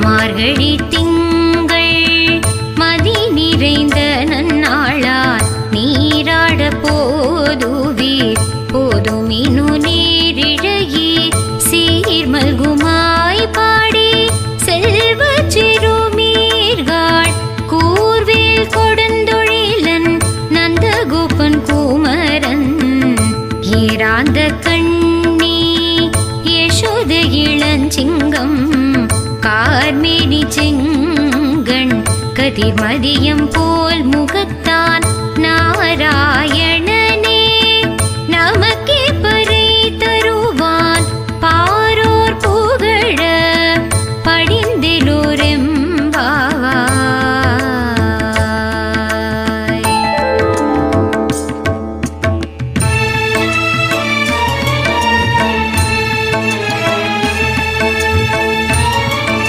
மார்கழி திங்கள் மதி நிறைந்த நன்னாளார் நீராட போதுவீர் போதுமினு நீரிழையீர் சீர்மல்குமாய் பாடி செல்வ சிறுமீர்கள் கூர்வேல் கொடுந்தொழிலன் நந்தகோபன் குமரன் ஏராந்த கண்ணி யசோத இளஞ்சிங்கம் கார்மேனி செங்கண் கதிர்மதியம் போல் முகத்தான் நாராயண